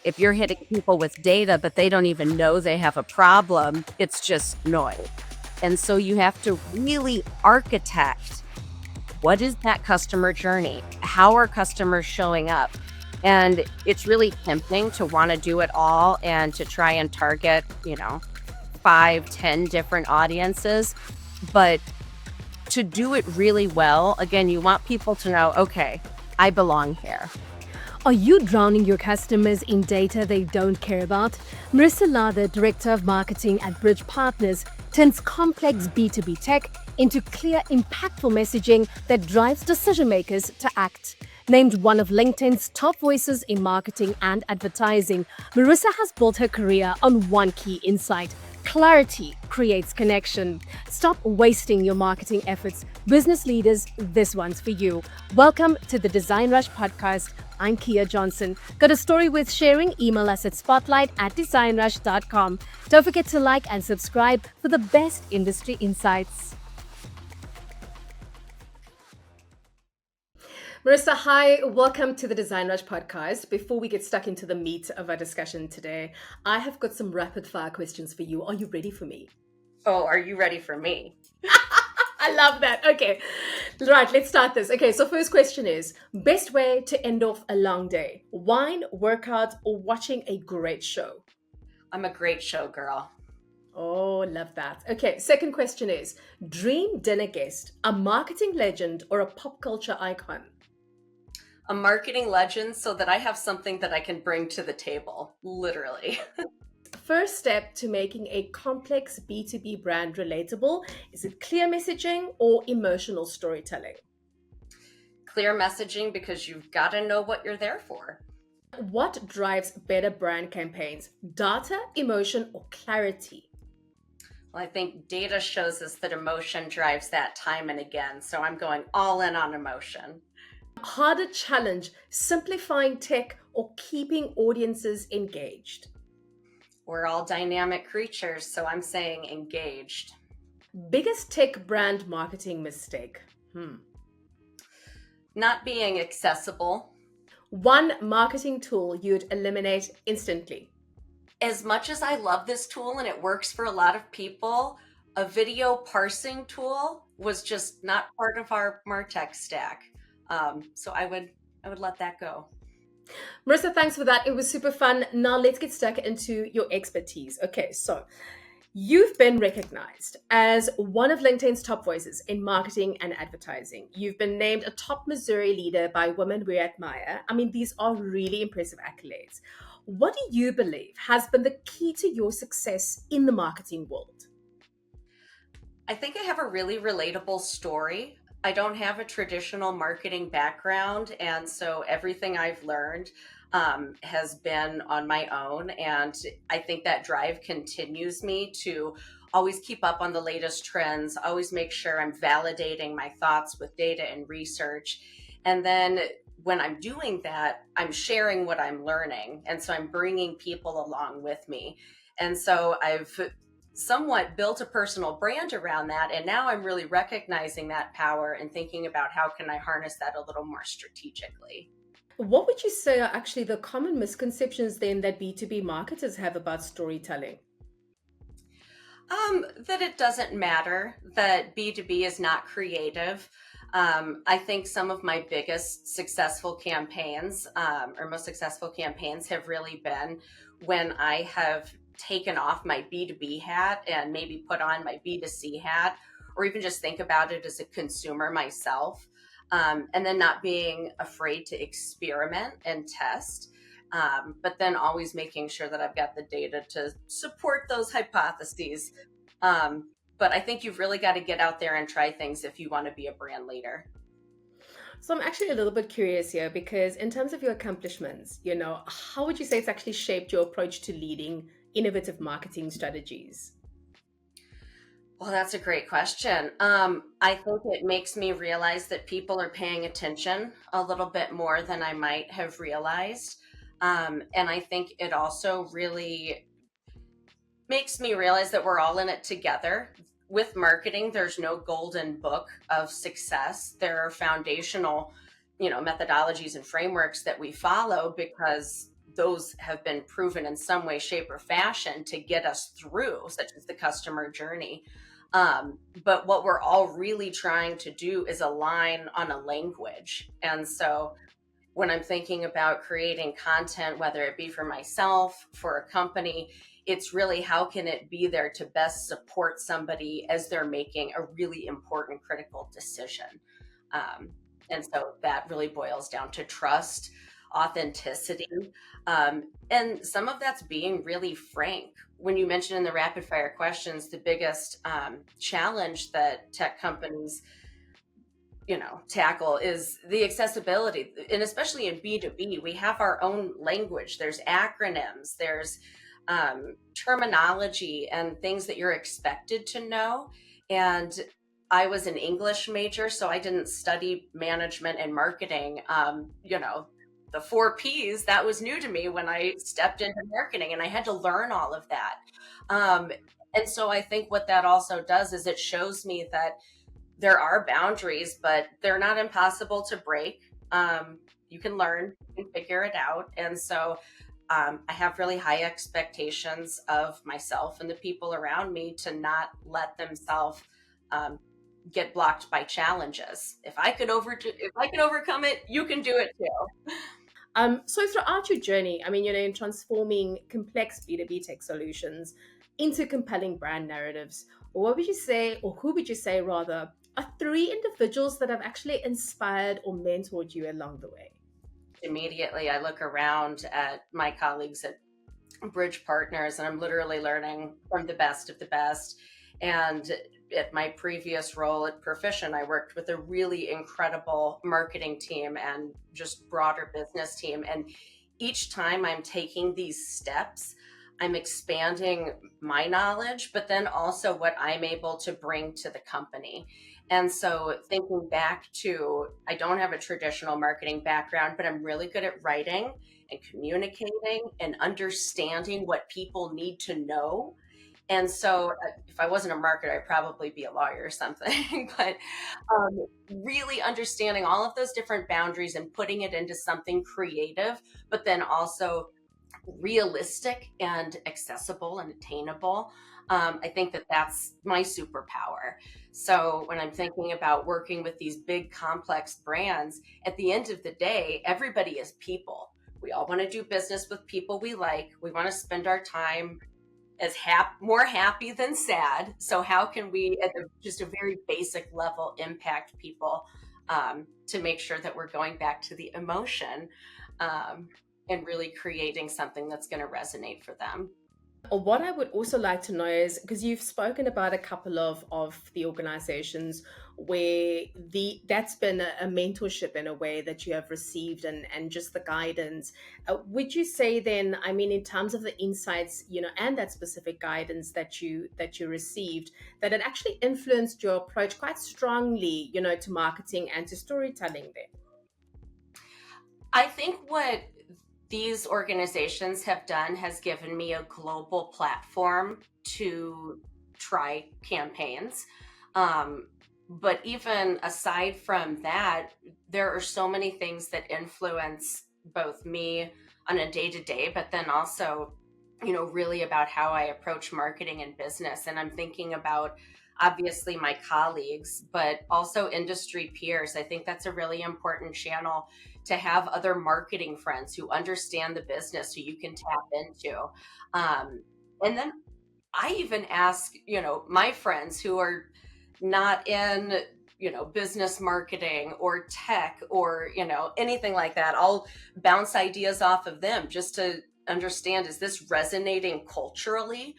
If you're hitting people with data, but they don't even know they have a problem, it's just noise. And so you have to really architect, what is that customer journey? How are customers showing up? And it's really tempting to want to do it all and to try and target, 5, 10 different audiences. But to do it really well, again, you want people to know, okay, I belong here. Are you drowning your customers in data they don't care about? Marissa Lather, Director of Marketing at Bridge Partners, turns complex B2B tech into clear, impactful messaging that drives decision makers to act. Named one of LinkedIn's top voices in marketing and advertising, Marissa has built her career on one key insight: clarity creates connection. Stop wasting your marketing efforts. Business leaders, this one's for you. Welcome to the DesignRush Podcast. I'm Kia Johnson. Got a story worth sharing? Email us at spotlight@designrush.com. Don't forget to like and subscribe for the best industry insights. Marissa, hi. Welcome to the DesignRush Podcast. Before we get stuck into the meat of our discussion today, I have got some rapid fire questions for you. Are you ready for me? Oh, are you ready for me? I love that. Okay. Right, let's start this. Okay, so first question is, best way to end off a long day? Wine, workout, or watching a great show? I'm a great show girl. Oh, love that. Okay, second question is, dream dinner guest, a marketing legend or a pop culture icon? A marketing legend, so that I have something that I can bring to the table, literally. First step to making a complex B2B brand relatable, is it clear messaging or emotional storytelling? Clear messaging, because you've got to know what you're there for. What drives better brand campaigns? Data, emotion, or clarity? Well, I think data shows us that emotion drives that time and again, so I'm going all in on emotion. Harder challenge, simplifying tech or keeping audiences engaged? We're all dynamic creatures, so I'm saying engaged. Biggest tech brand marketing mistake? Not being accessible. One marketing tool you'd eliminate instantly? As much as I love this tool and it works for a lot of people, a video parsing tool was just not part of our MarTech stack. So I would let that go. Marissa, thanks for that. It was super fun. Now let's get stuck into your expertise. Okay, so you've been recognized as one of LinkedIn's top voices in marketing and advertising. You've been named a top Missouri leader by Women We Admire. I mean, these are really impressive accolades. What do you believe has been the key to your success in the marketing world? I think I have a really relatable story. I don't have a traditional marketing background, and so everything I've learned has been on my own. And I think that drive continues me to always keep up on the latest trends, always make sure I'm validating my thoughts with data and research. And then when I'm doing that, I'm sharing what I'm learning. And so I'm bringing people along with me. And so I've somewhat built a personal brand around that. And now I'm really recognizing that power and thinking about how can I harness that a little more strategically. What would you say are actually the common misconceptions then that B2B marketers have about storytelling? That it doesn't matter, that B2B is not creative. I think some of my biggest successful campaigns, or most successful campaigns, have really been when I have taken off my B2B hat and maybe put on my B2C hat, or even just think about it as a consumer myself, and then not being afraid to experiment and test, but then always making sure that I've got the data to support those hypotheses. But I think you've really got to get out there and try things if you want to be a brand leader. So I'm actually a little bit curious here, because in terms of your accomplishments, how would you say it's actually shaped your approach to leading innovative marketing strategies? Well, that's a great question. I think it makes me realize that people are paying attention a little bit more than I might have realized. And I think it also really makes me realize that we're all in it together. With marketing, there's no golden book of success. There are foundational, methodologies and frameworks that we follow, because those have been proven in some way, shape, or fashion to get us through, such as the customer journey. But what we're all really trying to do is align on a language. And so when I'm thinking about creating content, whether it be for myself, for a company, it's really how can it be there to best support somebody as they're making a really important, critical decision. And so that really boils down to trust, authenticity, and some of that's being really frank. When you mentioned in the rapid fire questions, the biggest challenge that tech companies tackle is the accessibility. And especially in B2B, we have our own language. There's acronyms, there's terminology and things that you're expected to know. And I was an English major, so I didn't study management and marketing. The 4 Ps, that was new to me when I stepped into marketing, and I had to learn all of that. And so I think what that also does is it shows me that there are boundaries, but they're not impossible to break. You can learn, you can figure it out. And so I have really high expectations of myself and the people around me to not let themselves get blocked by challenges. If I could overcome it, you can do it too. So throughout your journey, in transforming complex B2B tech solutions into compelling brand narratives, what would you say, or who would you say rather, are 3 individuals that have actually inspired or mentored you along the way? Immediately, I look around at my colleagues at Bridge Partners, and I'm literally learning from the best of the best. And at my previous role at Proficient, I worked with a really incredible marketing team and just broader business team. And each time I'm taking these steps, I'm expanding my knowledge, but then also what I'm able to bring to the company. And so thinking back to, I don't have a traditional marketing background, but I'm really good at writing and communicating and understanding what people need to know. And so if I wasn't a marketer, I'd probably be a lawyer or something, but really understanding all of those different boundaries and putting it into something creative, but then also realistic and accessible and attainable. I think that that's my superpower. So when I'm thinking about working with these big complex brands, at the end of the day, everybody is people. We all want to do business with people we like. We want to spend our time as more happy than sad. So how can we, at just a very basic level, impact people to make sure that we're going back to the emotion and really creating something that's going to resonate for them? What I would also like to know is, because you've spoken about a couple of the organizations where that's been a mentorship in a way that you have received and just the guidance. Would you say then, in terms of the insights, and that specific guidance that you received, that it actually influenced your approach quite strongly, to marketing and to storytelling there? I think what these organizations have done has given me a global platform to try campaigns. But even aside from that, there are so many things that influence both me on a day-to-day, but then also, really about how I approach marketing and business. And I'm thinking about obviously my colleagues, but also industry peers. I think that's a really important channel to have other marketing friends who understand the business, who you can tap into. And then I even ask, my friends who are not in, business marketing or tech or, anything like that. I'll bounce ideas off of them just to understand, is this resonating culturally?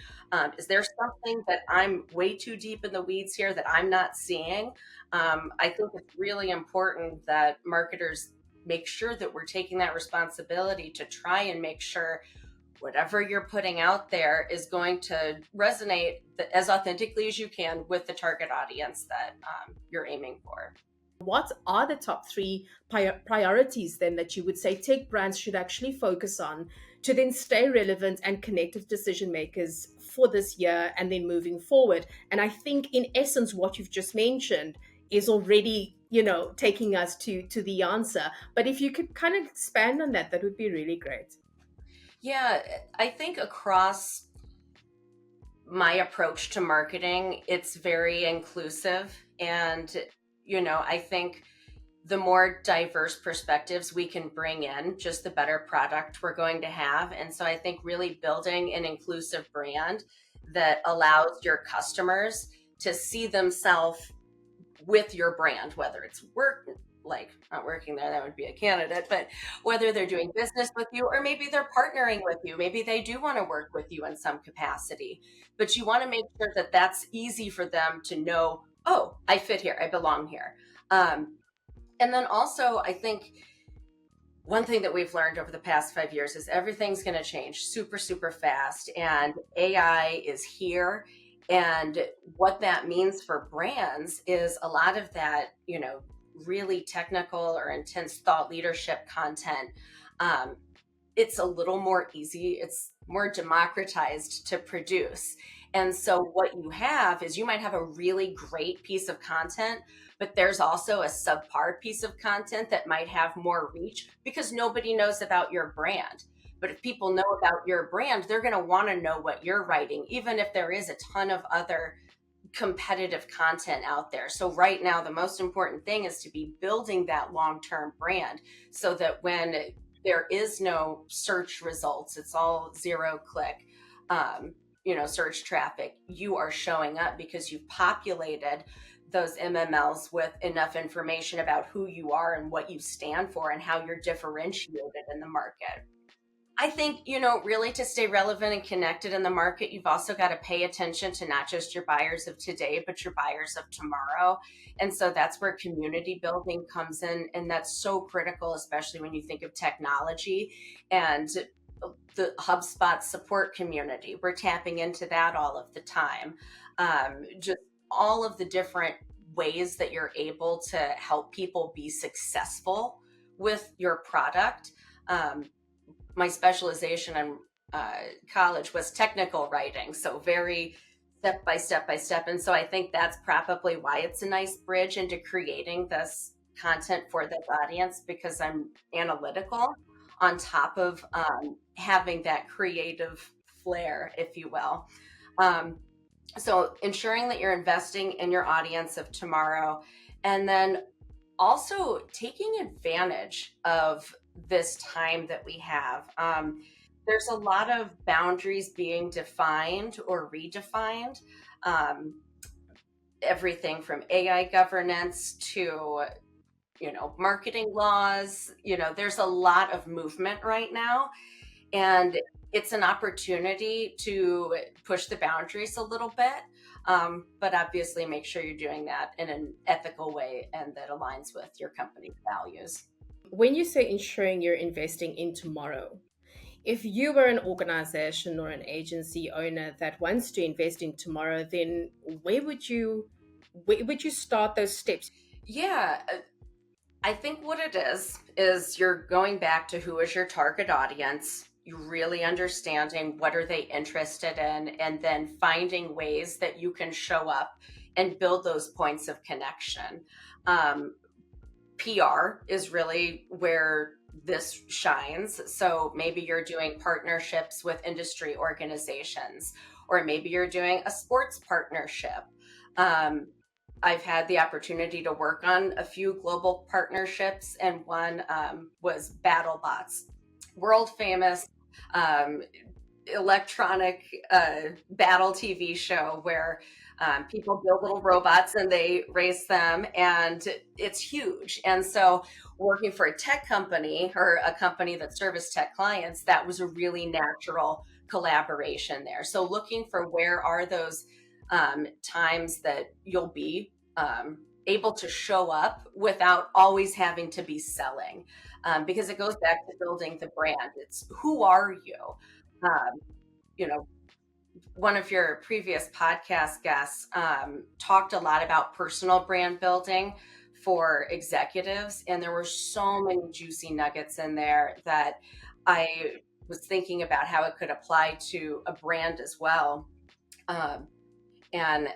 Is there something that I'm way too deep in the weeds here that I'm not seeing? I think it's really important that marketers make sure that we're taking that responsibility to try and make sure whatever you're putting out there is going to resonate as authentically as you can with the target audience that you're aiming for. What are the top 3 priorities then that you would say tech brands should actually focus on to then stay relevant and connect with decision makers for this year and then moving forward? And I think in essence, what you've just mentioned is already, taking us to the answer. But if you could kind of expand on that, that would be really great. Yeah, I think across my approach to marketing, it's very inclusive. And, I think the more diverse perspectives we can bring in, just the better product we're going to have. And so I think really building an inclusive brand that allows your customers to see themselves with your brand, whether it's work, like not working there, that would be a candidate, but whether they're doing business with you or maybe they're partnering with you, maybe they do want to work with you in some capacity, but you want to make sure that that's easy for them to know, oh, I fit here, I belong here. And then also, I think one thing that we've learned over the past 5 years is everything's going to change super, super fast, and AI is here. And what that means for brands is a lot of that, really technical or intense thought leadership content. Um, it's a little more easy, it's more democratized to produce. And so what you have is you might have a really great piece of content, but there's also a subpar piece of content that might have more reach because nobody knows about your brand. But if people know about your brand, they're going to want to know what you're writing, even if there is a ton of other competitive content out there. So right now, the most important thing is to be building that long-term brand so that when there is no search results, it's all zero click, search traffic, you are showing up because you've populated those MMLs with enough information about who you are and what you stand for and how you're differentiated in the market. I think, really to stay relevant and connected in the market, you've also got to pay attention to not just your buyers of today, but your buyers of tomorrow. And so that's where community building comes in. And that's so critical, especially when you think of technology and the HubSpot support community. We're tapping into that all of the time. Just all of the different ways that you're able to help people be successful with your product. My specialization in college was technical writing, so very step by step by step. And so I think that's probably why it's a nice bridge into creating this content for this audience, because I'm analytical on top of having that creative flair, if you will. So ensuring that you're investing in your audience of tomorrow, and then also taking advantage of this time that we have. There's a lot of boundaries being defined or redefined. Everything from AI governance to, marketing laws. There's a lot of movement right now, and it's an opportunity to push the boundaries a little bit. But obviously make sure you're doing that in an ethical way and that aligns with your company's values. When you say ensuring you're investing in tomorrow, if you were an organization or an agency owner that wants to invest in tomorrow, then where would you start those steps? Yeah, I think what it is you're going back to who is your target audience, you really understanding what are they interested in, and then finding ways that you can show up and build those points of connection. PR is really where this shines. So maybe you're doing partnerships with industry organizations, or maybe you're doing a sports partnership. I've had the opportunity to work on a few global partnerships, and one was BattleBots, world famous um, electronic battle TV show where people build little robots and they race them, and it's huge. And so, working for a tech company or a company that serviced tech clients, that was a really natural collaboration there. So, looking for where are those times that you'll be able to show up without always having to be selling, because it goes back to building the brand. It's who are you? Um, you know, One of your previous podcast guests talked a lot about personal brand building for executives, and there were so many juicy nuggets in there that I was thinking about how it could apply to a brand as well. Um, and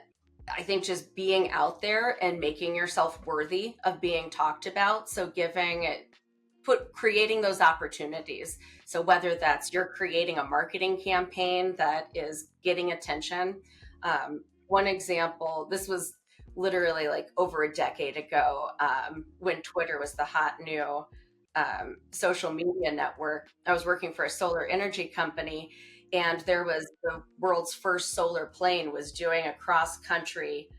I think just being out there and making yourself worthy of being talked about. So creating those opportunities. So whether that's you're creating a marketing campaign that is getting attention. One example, this was literally like over a decade ago, when Twitter was the hot new social media network. I was working for a solar energy company, and there was the world's first solar plane was doing a cross country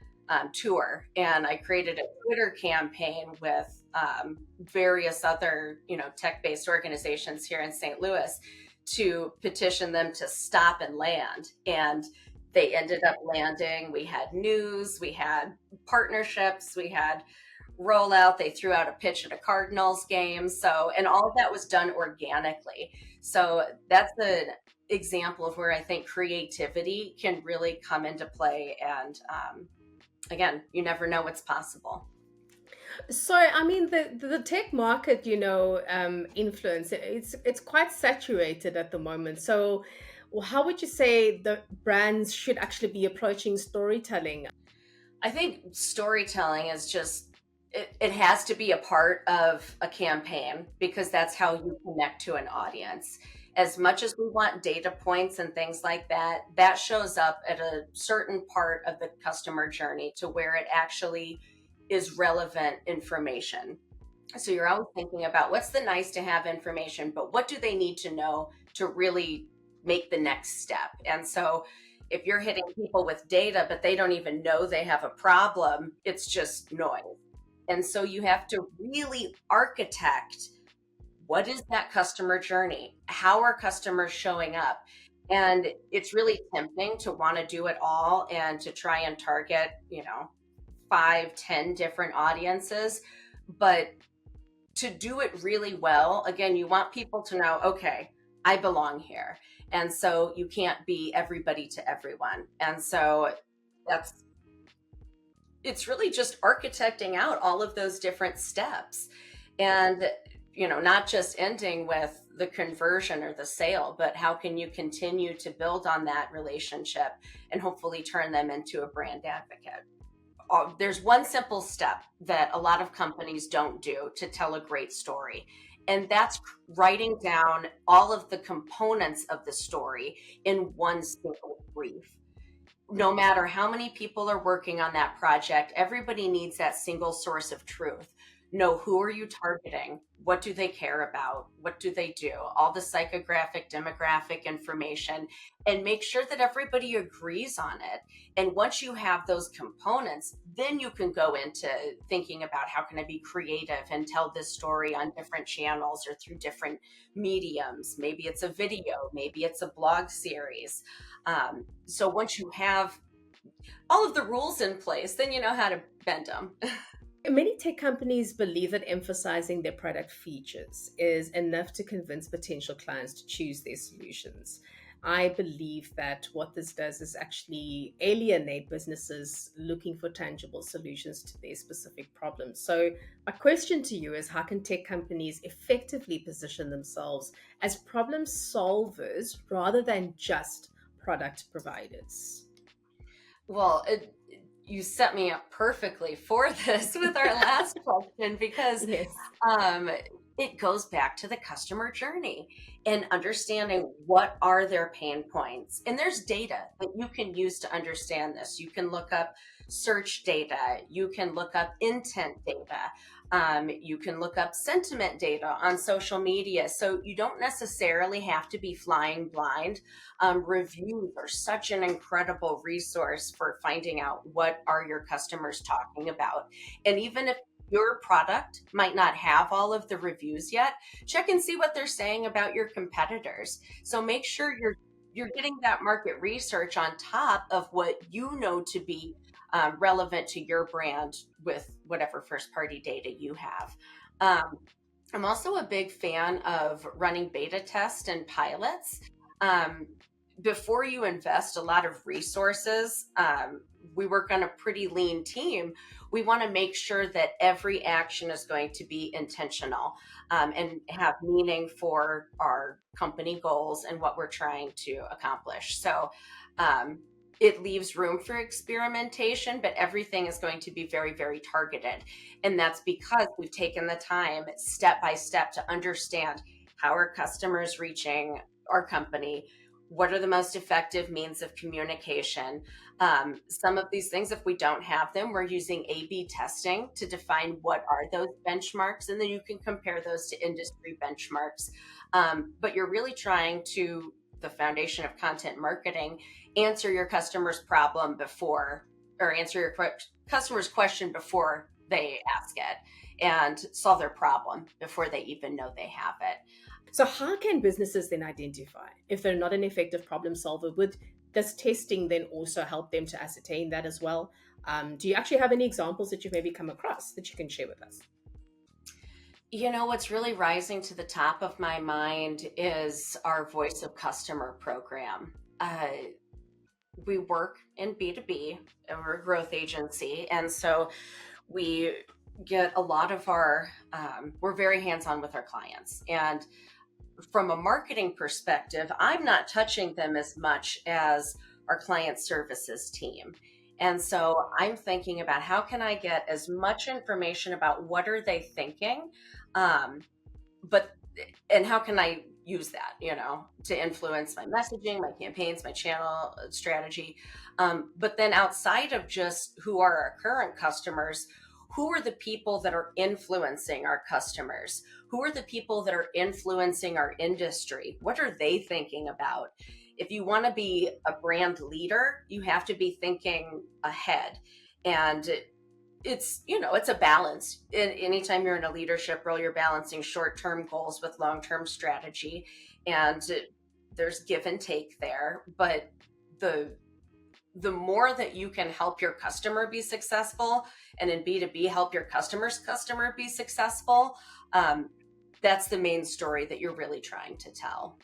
tour, and I created a Twitter campaign with various other tech-based organizations here in St. Louis to petition them to stop and land. And they ended up landing. We had news, we had partnerships, we had rollout. They threw out a pitch at a Cardinals game. So, and all of that was done organically. So that's an example of where I think creativity can really come into play. And again, you never know what's possible. So, I mean, the tech market, influence, it's quite saturated at the moment. So, how would you say the brands should actually be approaching storytelling? I think storytelling is just, it has to be a part of a campaign, because that's how you connect to an audience. As much as we want data points and things like that, that shows up at a certain part of the customer journey to where it actually is relevant information. So you're always thinking about what's the nice to have information, but what do they need to know to really make the next step? And so if you're hitting people with data, but they don't even know they have a problem, it's just noise. And so you have to really architect, what is that customer journey? How are customers showing up? And it's really tempting to want to do it all and to try and target, 5-10 different audiences. But to do it really well, again, you want people to know, okay, I belong here. And so you can't be everybody to everyone. And so it's really just architecting out all of those different steps, and not just ending with the conversion or the sale, but how can you continue to build on that relationship and hopefully turn them into a brand advocate. There's one simple step that a lot of companies don't do to tell a great story, and that's writing down all of the components of the story in one single brief. No matter how many people are working on that project, everybody needs that single source of truth. Know, who are you targeting? What do they care about? What do they do? All the psychographic, demographic information, and make sure that everybody agrees on it. And once you have those components, then you can go into thinking about how can I be creative and tell this story on different channels or through different mediums. Maybe it's a video, maybe it's a blog series. So once you have all of the rules in place, then you know how to bend them. Many tech companies believe that emphasizing their product features is enough to convince potential clients to choose their solutions. I believe that what this does is actually alienate businesses looking for tangible solutions to their specific problems. So my question to you is, how can tech companies effectively position themselves as problem solvers rather than just product providers? Well, you set me up perfectly for this with our last question, because Yes. It goes back to the customer journey and understanding what are their pain points. And there's data that you can use to understand this. You can look up search data, you can look up intent data, you can look up sentiment data on social media. So you don't necessarily have to be flying blind. Reviews are such an incredible resource for finding out what are your customers talking about. And even if your product might not have all of the reviews yet, check and see what they're saying about your competitors. So make sure you're getting that market research on top of what you know to be relevant to your brand with whatever first party data you have. I'm also a big fan of running beta tests and pilots. Before you invest a lot of resources, we work on a pretty lean team. We want to make sure that every action is going to be intentional and have meaning for our company goals and what we're trying to accomplish. So it leaves room for experimentation, but everything is going to be very, very targeted. And that's because we've taken the time step by step to understand how are customers reaching our company, what are the most effective means of communication. Some of these things, if we don't have them, we're using A/B testing to define what are those benchmarks, and then you can compare those to industry benchmarks. But you're really trying to, the foundation of content marketing, answer your customer's problem before, or answer your customer's question before they ask it, and solve their problem before they even know they have it. So how can businesses then identify if they're not an effective problem solver? Would this testing then also help them to ascertain that as well? Do you actually have any examples that you've maybe come across that you can share with us? You know, what's really rising to the top of my mind is our Voice of Customer program. We work in B2B, and we're a growth agency. And so we get a lot of we're very hands-on with our clients. And from a marketing perspective, I'm not touching them as much as our client services team. And so I'm thinking about how can I get as much information about what are they thinking, and how can I use that, to influence my messaging, my campaigns, my channel strategy. But then outside of just who are our current customers, who are the people that are influencing our customers? Who are the people that are influencing our industry? What are they thinking about? If you want to be a brand leader, you have to be thinking ahead. And it's a balance. Anytime you're in a leadership role, you're balancing short-term goals with long-term strategy. And there's give and take there. But the more that you can help your customer be successful, and in B2B, help your customer's customer be successful, that's the main story that you're really trying to tell.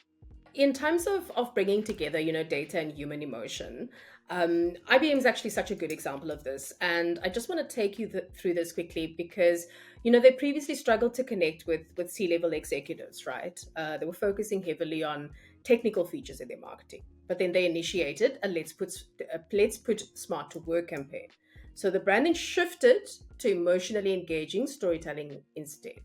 In terms of bringing together, data and human emotion, IBM is actually such a good example of this. And I just want to take you through this quickly because, they previously struggled to connect with C-level executives, right? They were focusing heavily on technical features in their marketing, but then they initiated a Let's Put Smart to Work campaign. So the branding shifted to emotionally engaging storytelling instead.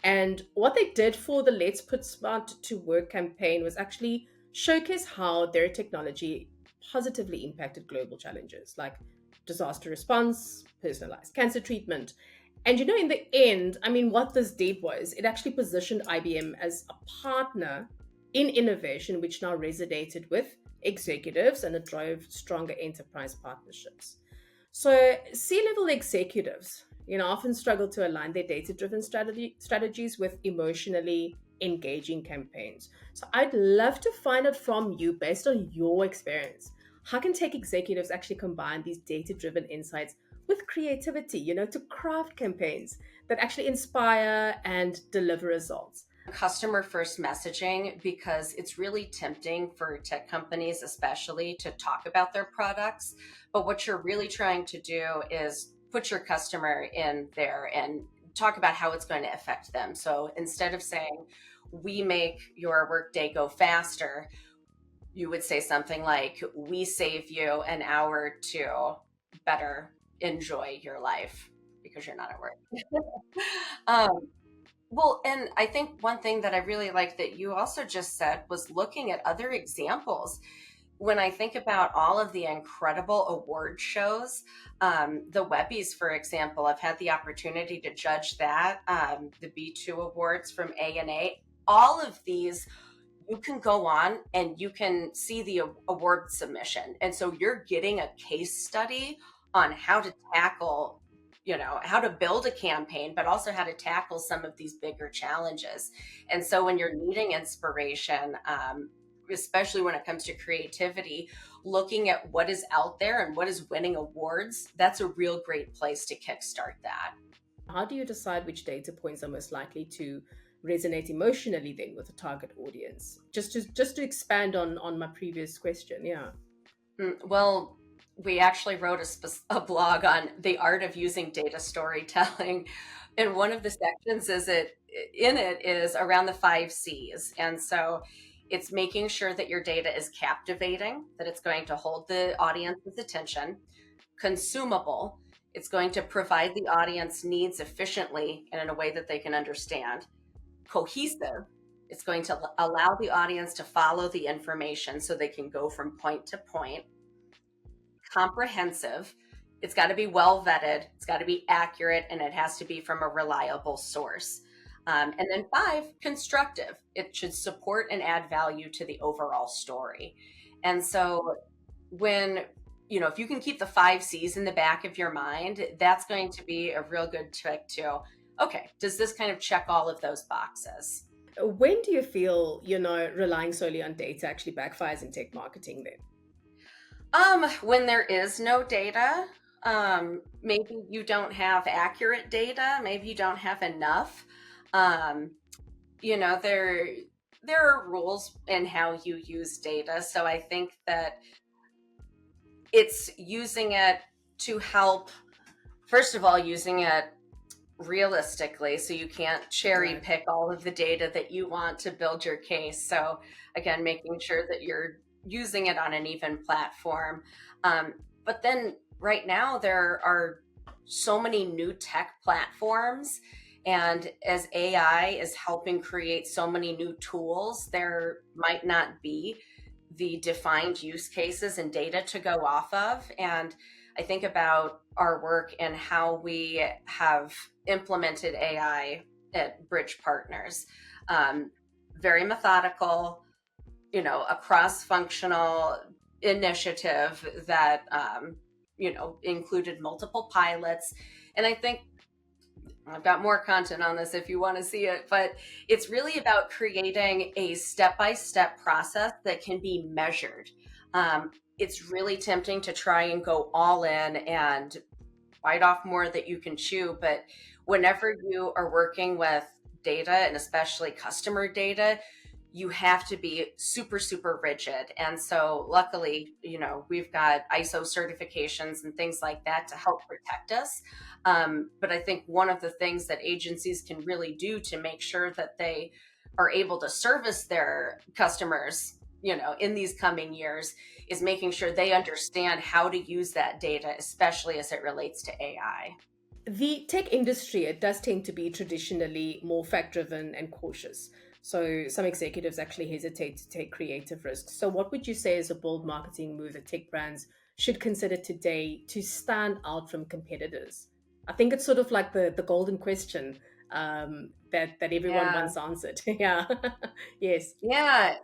And what they did for the Let's Put Smart to Work campaign was actually showcase how their technology positively impacted global challenges like disaster response, personalized cancer treatment. And in the end, what this did was it actually positioned IBM as a partner in innovation, which now resonated with executives, and it drove stronger enterprise partnerships. So C-level executives, often struggle to align their data-driven strategies with emotionally engaging campaigns. So I'd love to find out from you, based on your experience, how can tech executives actually combine these data-driven insights with creativity, to craft campaigns that actually inspire and deliver results? Customer first messaging, because it's really tempting for tech companies, especially, to talk about their products. But what you're really trying to do is put your customer in there and talk about how it's going to affect them. So instead of saying, we make your workday go faster, you would say something like, we save you an hour to better enjoy your life because you're not at work. Well, and I think one thing that I really like that you also just said was looking at other examples. When I think about all of the incredible award shows, the Webbies, for example, I've had the opportunity to judge that, the B2 awards from A&A. All of these, you can go on and you can see the award submission. And so you're getting a case study on how to tackle, how to build a campaign, but also how to tackle some of these bigger challenges. And so when you're needing inspiration, especially when it comes to creativity, looking at what is out there and what is winning awards, that's a real great place to kickstart that. How do you decide which data points are most likely to resonate emotionally then with the target audience? Just to expand on my previous question. Yeah. Well, we actually wrote a blog on the art of using data storytelling. And one of the sections is around the 5 C's. And so It's making sure that your data is captivating, that it's going to hold the audience's attention, consumable, it's going to provide the audience needs efficiently and in a way that they can understand, cohesive, it's going to allow the audience to follow the information so they can go from point to point, comprehensive, it's got to be well vetted, it's got to be accurate, and it has to be from a reliable source. And then 5, constructive. It should support and add value to the overall story. And so when, if you can keep the 5 C's in the back of your mind, that's going to be a real good trick to, okay, does this kind of check all of those boxes? When do you feel, relying solely on data actually backfires in tech marketing then? When there is no data, maybe you don't have accurate data, maybe you don't have enough. There are rules in how you use data. So I think that it's using it to help, first of all, using it realistically. So you can't cherry pick all of the data that you want to build your case. So again, making sure that you're using it on an even platform. But then right now there are so many new tech platforms. And as AI is helping create so many new tools, there might not be the defined use cases and data to go off of. And I think about our work and how we have implemented AI at Bridge Partners. Very methodical, a cross-functional initiative that, included multiple pilots. And I think I've got more content on this if you want to see it, but it's really about creating a step-by-step process that can be measured. It's really tempting to try and go all in and bite off more that you can chew. But whenever you are working with data, and especially customer data, you have to be super, super rigid. And so luckily, we've got ISO certifications and things like that to help protect us. But I think one of the things that agencies can really do to make sure that they are able to service their customers, in these coming years, is making sure they understand how to use that data, especially as it relates to AI. The tech industry, it does tend to be traditionally more fact-driven and cautious. So some executives actually hesitate to take creative risks. So what would you say is a bold marketing move that tech brands should consider today to stand out from competitors? I think it's sort of like the golden question that everyone wants answered. Yeah. Yes. Yeah.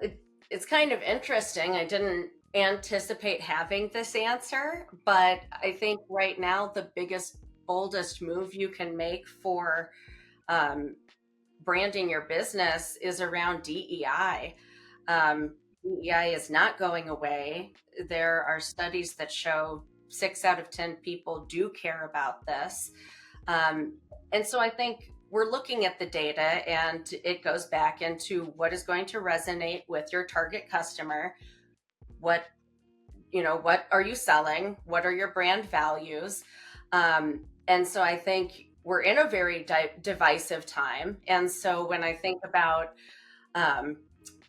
It's kind of interesting. I didn't anticipate having this answer, but I think right now the biggest, boldest move you can make for branding your business is around DEI. DEI is not going away. There are studies that show 6 out of 10 people do care about this. And so I think we're looking at the data, and it goes back into what is going to resonate with your target customer. What are you selling? What are your brand values? And so I think we're in a very divisive time. And so when I think about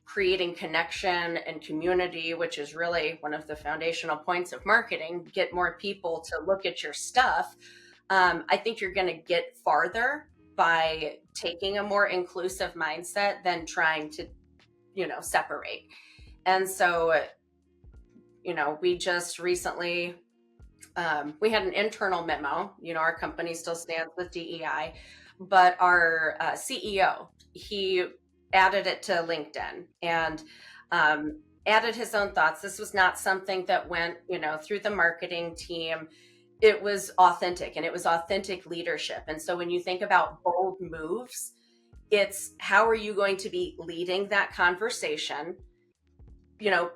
creating connection and community, which is really one of the foundational points of marketing, get more people to look at your stuff, I think you're going to get farther by taking a more inclusive mindset than trying to, separate. And so, we just recently, we had an internal memo, our company still stands with DEI, but our CEO, he added it to LinkedIn and added his own thoughts. This was not something that went, through the marketing team. It was authentic, and it was authentic leadership. And so when you think about bold moves, it's how are you going to be leading that conversation,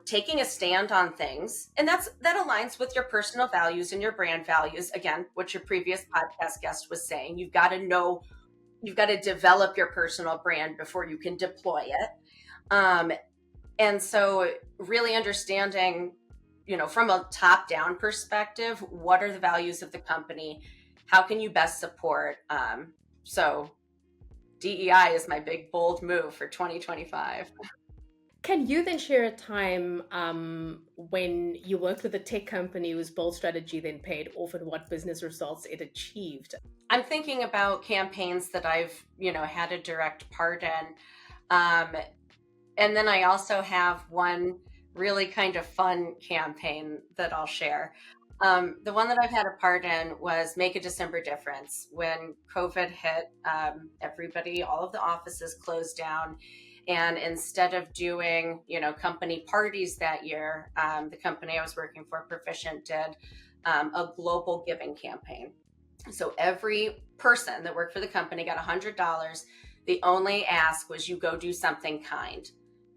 taking a stand on things. And that aligns with your personal values and your brand values. Again, what your previous podcast guest was saying, you've got to develop your personal brand before you can deploy it. And so really understanding, from a top-down perspective, what are the values of the company? How can you best support? So DEI is my big, bold move for 2025. Can you then share a time when you worked with a tech company whose bold strategy then paid off and what business results it achieved? I'm thinking about campaigns that I've, had a direct part in. Um, and then I also have one really kind of fun campaign that I'll share. The one that I've had a part in was Make a December Difference. When COVID hit, all of the offices closed down. And instead of doing, company parties that year, the company I was working for, Proficient, did a global giving campaign. So every person that worked for the company got $100. The only ask was you go do something kind,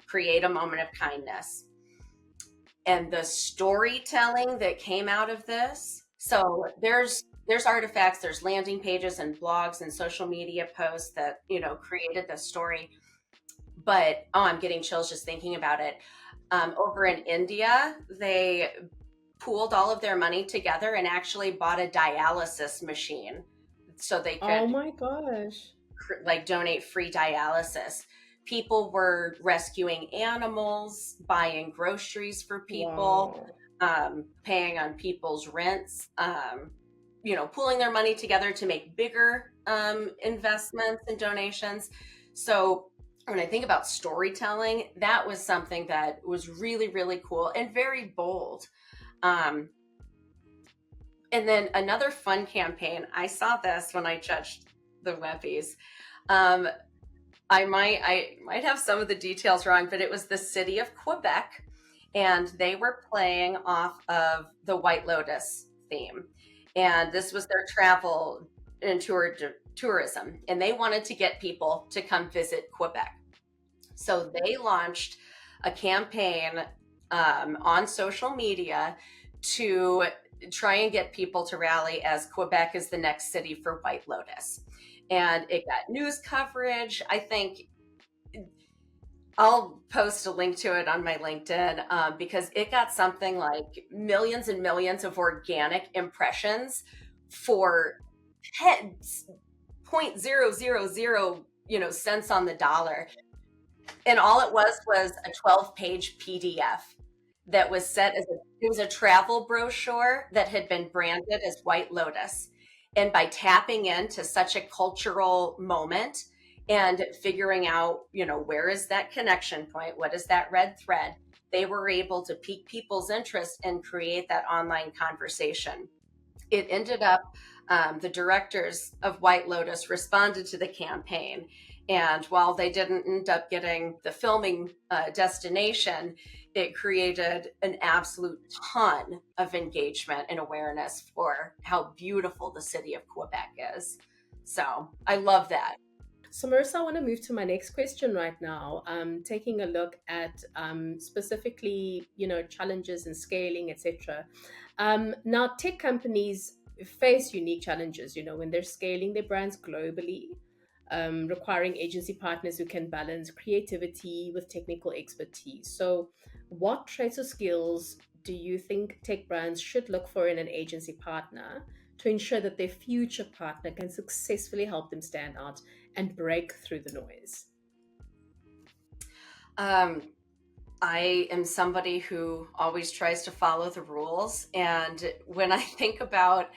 create a moment of kindness. And the storytelling that came out of this, so there's artifacts, there's landing pages and blogs and social media posts that, created this story. But I'm getting chills just thinking about it. Over in India, they pooled all of their money together and actually bought a dialysis machine so they Oh could my gosh. donate free dialysis. People were rescuing animals, buying groceries for people, paying on people's rents, pooling their money together to make bigger investments and donations. So when I think about storytelling, that was something that was really, really cool and very bold. And then another fun campaign, I saw this when I judged the Webbies. I might have some of the details wrong, but it was the city of Quebec, and they were playing off of the White Lotus theme. And this was their travel and tourism, and they wanted to get people to come visit Quebec. So they launched a campaign on social media to try and get people to rally as Quebec is the next city for White Lotus. And it got news coverage. I think I'll post a link to it on my LinkedIn because it got something like millions and millions of organic impressions for 0.000, cents on the dollar. And all it was a 12-page PDF that was set as it was a travel brochure that had been branded as White Lotus. And by tapping into such a cultural moment and figuring out, where is that connection point? What is that red thread? They were able to pique people's interest and create that online conversation. It ended up, the directors of White Lotus responded to the campaign. And while they didn't end up getting the filming destination, it created an absolute ton of engagement and awareness for how beautiful the city of Quebec is. So I love that. So Marissa, I want to move to my next question right now. Taking a look at specifically, challenges in scaling, etc. Now, tech companies face unique challenges, when they're scaling their brands globally, requiring agency partners who can balance creativity with technical expertise. So what traits or skills do you think tech brands should look for in an agency partner to ensure that their future partner can successfully help them stand out and break through the noise? I am somebody who always tries to follow the rules. And when I think about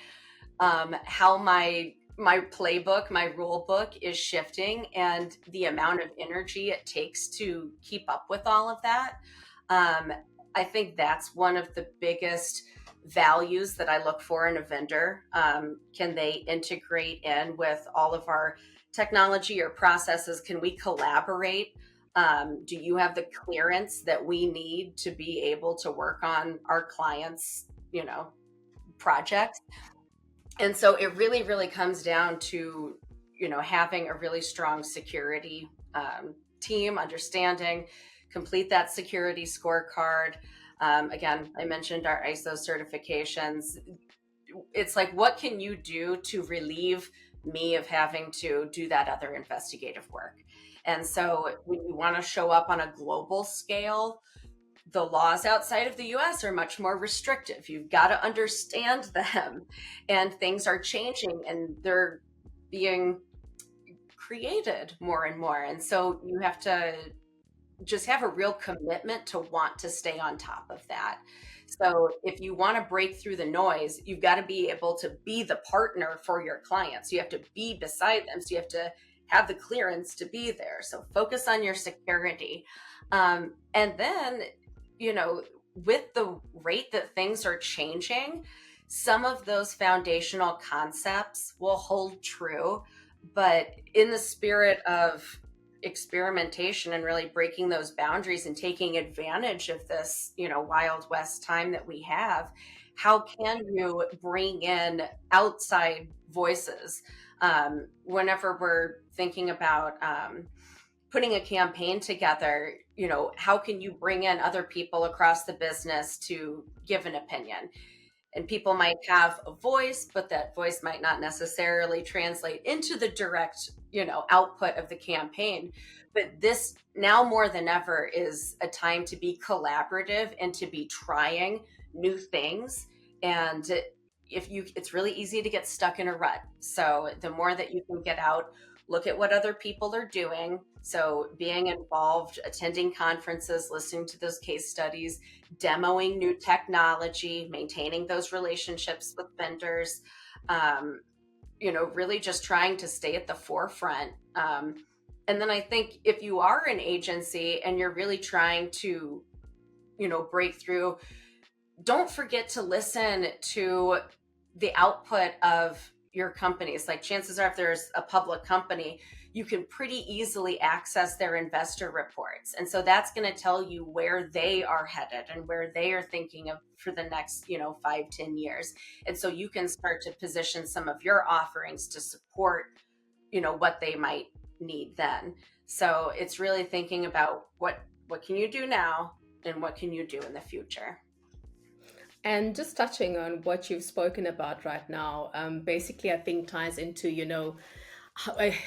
how my playbook, my rule book is shifting and the amount of energy it takes to keep up with all of that, I think that's one of the biggest values that I look for in a vendor. Can they integrate in with all of our technology or processes? Can we collaborate? Do you have the clearance that we need to be able to work on our clients, projects? And so it really, really comes down to, having a really strong security team, understanding, complete that security scorecard. Again, I mentioned our ISO certifications. It's like, what can you do to relieve me of having to do that other investigative work? And so when you want to show up on a global scale, the laws outside of the US are much more restrictive. You've got to understand them, and things are changing and they're being created more and more. And so you have to just have a real commitment to want to stay on top of that. So if you want to break through the noise, you've got to be able to be the partner for your clients. You have to be beside them. So you have to have the clearance to be there. So focus on your security. And then, with the rate that things are changing, some of those foundational concepts will hold true, but in the spirit of experimentation and really breaking those boundaries and taking advantage of this, Wild West time that we have, how can you bring in outside voices? Whenever we're thinking about putting a campaign together, how can you bring in other people across the business to give an opinion? And people might have a voice, but that voice might not necessarily translate into the direct, output of the campaign. But this now more than ever is a time to be collaborative and to be trying new things. And it's really easy to get stuck in a rut. So the more that you can get out, look at what other people are doing. So being involved, attending conferences, listening to those case studies, demoing new technology, maintaining those relationships with vendors, really just trying to stay at the forefront. And then I think if you are an agency and you're really trying to, break through, don't forget to listen to the output of your companies. Like chances are, if there's a public company, you can pretty easily access their investor reports. And so that's going to tell you where they are headed and where they are thinking of for the next, 5-10 years. And so you can start to position some of your offerings to support, what they might need then. So it's really thinking about what can you do now and what can you do in the future. And just touching on what you've spoken about right now, basically, I think ties into,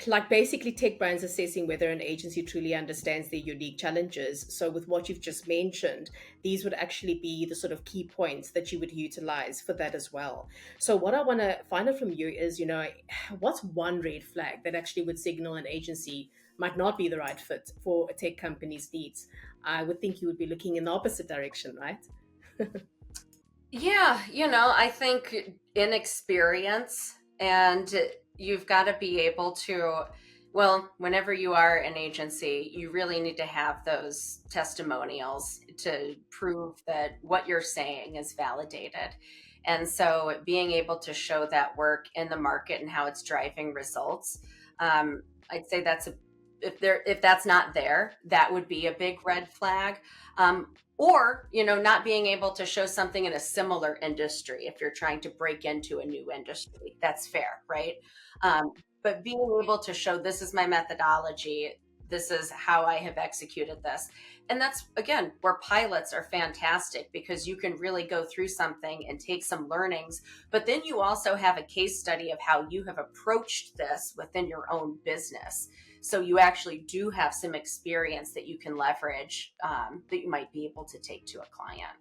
like basically tech brands assessing whether an agency truly understands their unique challenges. So with what you've just mentioned, these would actually be the sort of key points that you would utilize for that as well. So what I want to find out from you is, what's one red flag that actually would signal an agency might not be the right fit for a tech company's needs? I would think you would be looking in the opposite direction, right? Yeah, I think inexperience, and you've got to be able to, whenever you are an agency, you really need to have those testimonials to prove that what you're saying is validated. And so being able to show that work in the market and how it's driving results, I'd say if that's not there, that would be a big red flag. Or, not being able to show something in a similar industry if you're trying to break into a new industry. That's fair, right? But being able to show this is my methodology, this is how I have executed this. And that's, again, where pilots are fantastic, because you can really go through something and take some learnings, but then you also have a case study of how you have approached this within your own business. So you actually do have some experience that you can leverage, that you might be able to take to a client.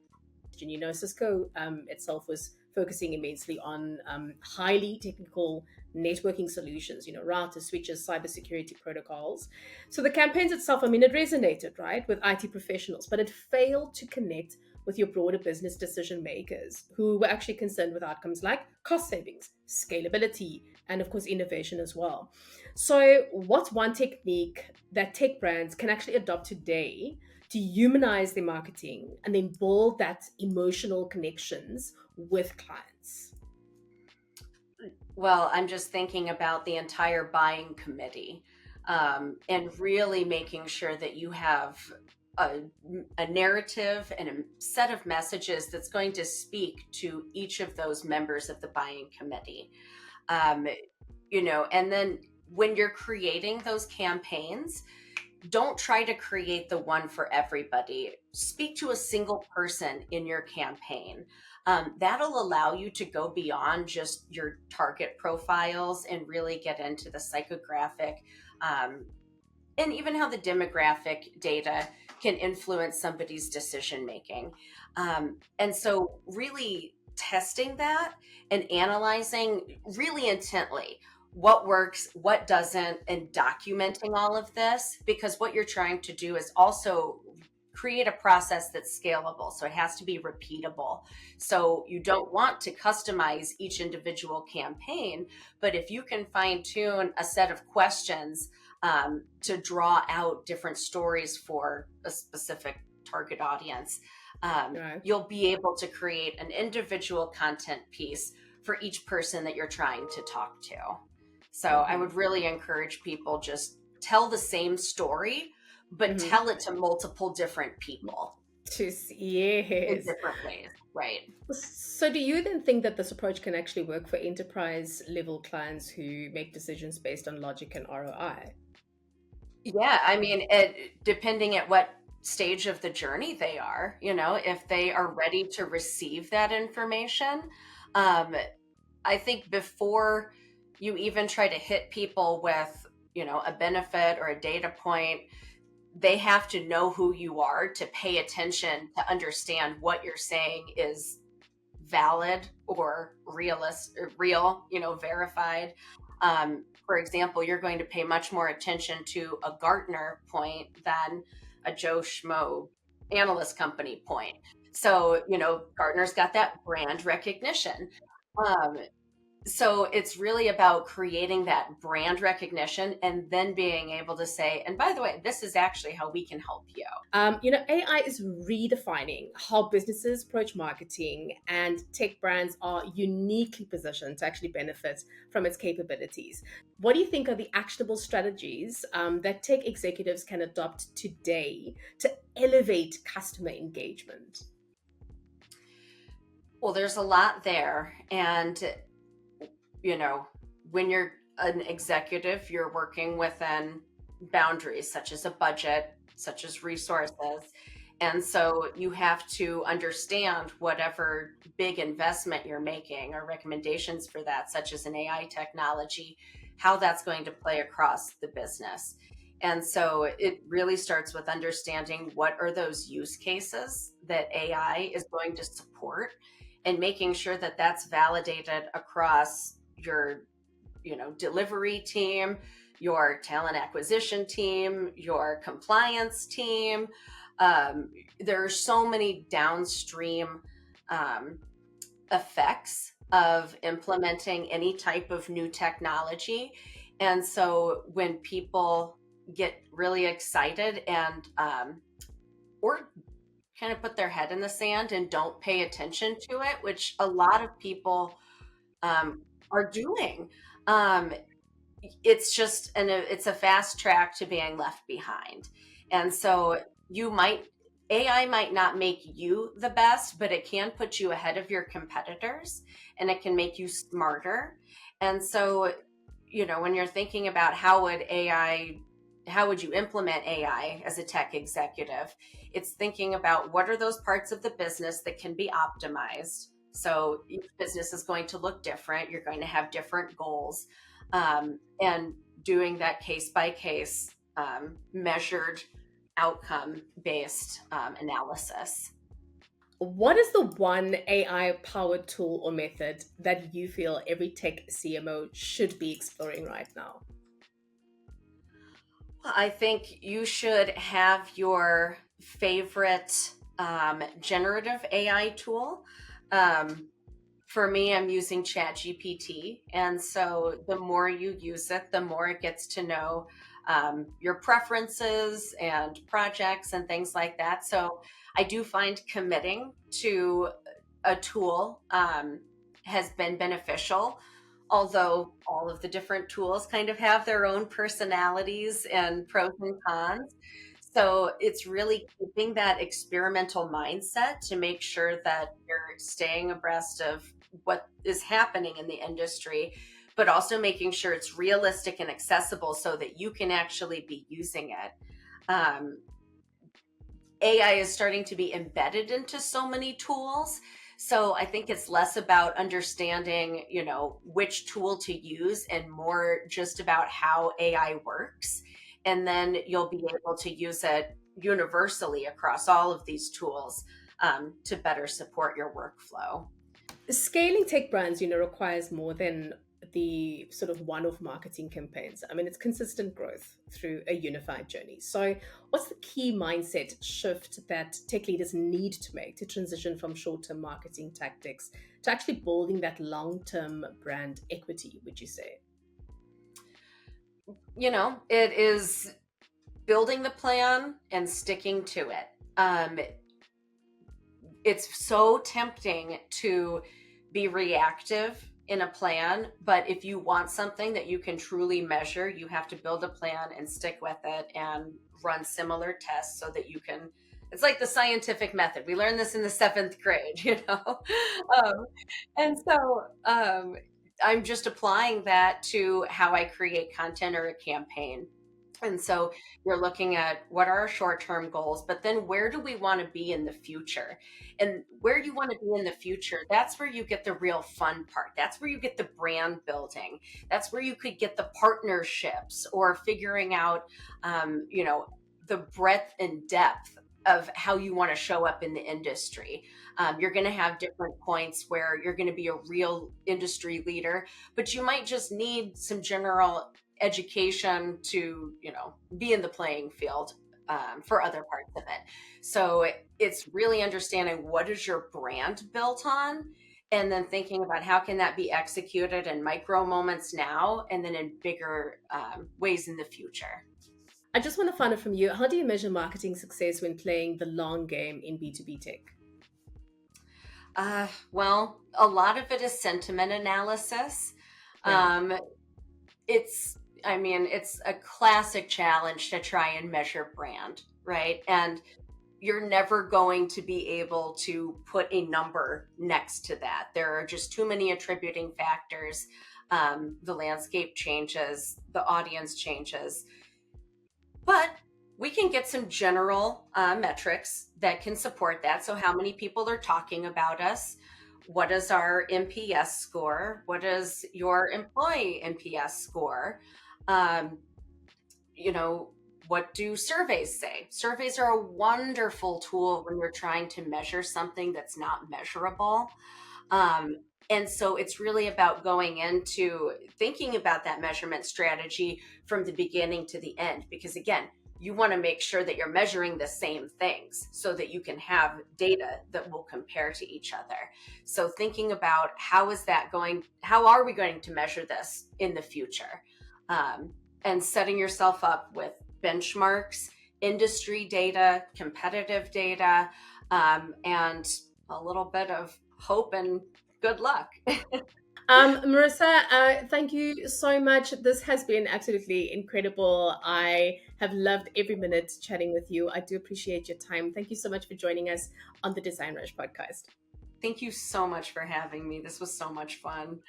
Cisco itself was focusing immensely on highly technical networking solutions, routers, switches, cybersecurity protocols. So the campaigns itself, it resonated, right, with IT professionals, but it failed to connect with your broader business decision makers who were actually concerned with outcomes like cost savings, scalability, and of course, innovation as well. So what's one technique that tech brands can actually adopt today to humanize their marketing and then build that emotional connections with clients? Well, I'm just thinking about the entire buying committee, and really making sure that you have a narrative and a set of messages that's going to speak to each of those members of the buying committee. And then when you're creating those campaigns, don't try to create the one for everybody. Speak to a single person in your campaign. That'll allow you to go beyond just your target profiles and really get into the psychographic, and even how the demographic data can influence somebody's decision making. And so really testing that and analyzing really intently. what works, what doesn't, and documenting all of this, because what you're trying to do is also create a process that's scalable. So it has to be repeatable. So you don't want to customize each individual campaign, but if you can fine tune a set of questions to draw out different stories for a specific target audience, Right. you'll be able to create an individual content piece for each person that you're trying to talk to. So I Mm-hmm. would really encourage people, just tell the same story, but Mm-hmm. tell it to multiple different people in Yes. different ways, right? So, do you then think that this approach can actually work for enterprise level clients who make decisions based on logic and ROI? Yeah, I mean, depending at what stage of the journey they are, if they are ready to receive that information, um, I think before you even try to hit people with, a benefit or a data point, they have to know who you are to pay attention to understand what you're saying is valid or real, verified. For example, you're going to pay much more attention to a Gartner point than a Joe Schmo analyst company point. So, Gartner's got that brand recognition. Um, so it's really about creating that brand recognition and then being able to say, and by the way, this is actually how we can help you. AI is redefining how businesses approach marketing, and tech brands are uniquely positioned to actually benefit from its capabilities. What do you think are the actionable strategies that tech executives can adopt today to elevate customer engagement? Well, there's a lot there. And, you know, when you're an executive, you're working within boundaries such as a budget, such as resources. And so you have to understand whatever big investment you're making or recommendations for that, such as an AI technology, how that's going to play across the business. And so it really starts with understanding what are those use cases that AI is going to support, and making sure that that's validated across your delivery team, your talent acquisition team, your compliance team. There are so many downstream um, effects of implementing any type of new technology. And so when people get really excited and or kind of put their head in the sand and don't pay attention to it, which a lot of people um, are doing, um, it's a fast track to being left behind. And so AI might not make you the best, but it can put you ahead of your competitors, and it can make you smarter. And so, when you're thinking about how would you implement AI as a tech executive, it's thinking about what are those parts of the business that can be optimized. So each business is going to look different. You're going to have different goals, and doing that case by case, measured outcome based analysis. What is the one AI powered tool or method that you feel every tech CMO should be exploring right now? I think you should have your favorite generative AI tool. Um, for me, I'm using ChatGPT. And so the more you use it, the more it gets to know your preferences and projects and things like that. So I do find committing to a tool has been beneficial, although all of the different tools kind of have their own personalities and pros and cons. So it's really keeping that experimental mindset to make sure that you're staying abreast of what is happening in the industry, but also making sure it's realistic and accessible so that you can actually be using it. AI is starting to be embedded into so many tools. So I think it's less about understanding, which tool to use and more just about how AI works. And then you'll be able to use it universally across all of these tools to better support your workflow. Scaling tech brands, requires more than the sort of one-off marketing campaigns. I mean, it's consistent growth through a unified journey. So what's the key mindset shift that tech leaders need to make to transition from short-term marketing tactics to actually building that long-term brand equity, would you say? It is building the plan and sticking to it. It's so tempting to be reactive in a plan, but if you want something that you can truly measure, you have to build a plan and stick with it and run similar tests so that you can. It's like the scientific method. We learned this in the 7th grade, and so I'm just applying that to how I create content or a campaign. And so you're looking at what are our short-term goals, but then where do we want to be in the future? And where you want to be in the future, that's where you get the real fun part. That's where you get the brand building. That's where you could get the partnerships or figuring out, the breadth and depth of how you want to show up in the industry. You're going to have different points where you're going to be a real industry leader, but you might just need some general education to be in the playing field for other parts of it. So it's really understanding what is your brand built on, and then thinking about how can that be executed in micro moments now and then in bigger ways in the future. I just want to find out from you, how do you measure marketing success when playing the long game in B2B tech? Well, a lot of it is sentiment analysis. Yeah. It's a classic challenge to try and measure brand, right? And you're never going to be able to put a number next to that. There are just too many attributing factors. The landscape changes, the audience changes. But we can get some general metrics that can support that. So how many people are talking about us? What is our NPS score? What is your employee NPS score? What do surveys say? Surveys are a wonderful tool when you're trying to measure something that's not measurable. And so it's really about going into thinking about that measurement strategy from the beginning to the end, because again, you want to make sure that you're measuring the same things so that you can have data that will compare to each other. So thinking about how are we going to measure this in the future? And setting yourself up with benchmarks, industry data, competitive data, and a little bit of hope and good luck. Marissa, thank you so much. This has been absolutely incredible. I have loved every minute chatting with you. I do appreciate your time. Thank you so much for joining us on the DesignRush podcast. Thank you so much for having me. This was so much fun.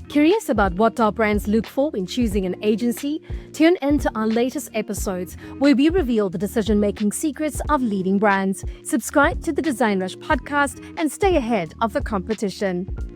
Curious about what top brands look for when choosing an agency? Tune in to our latest episodes where we reveal the decision-making secrets of leading brands. Subscribe to the DesignRush podcast and stay ahead of the competition.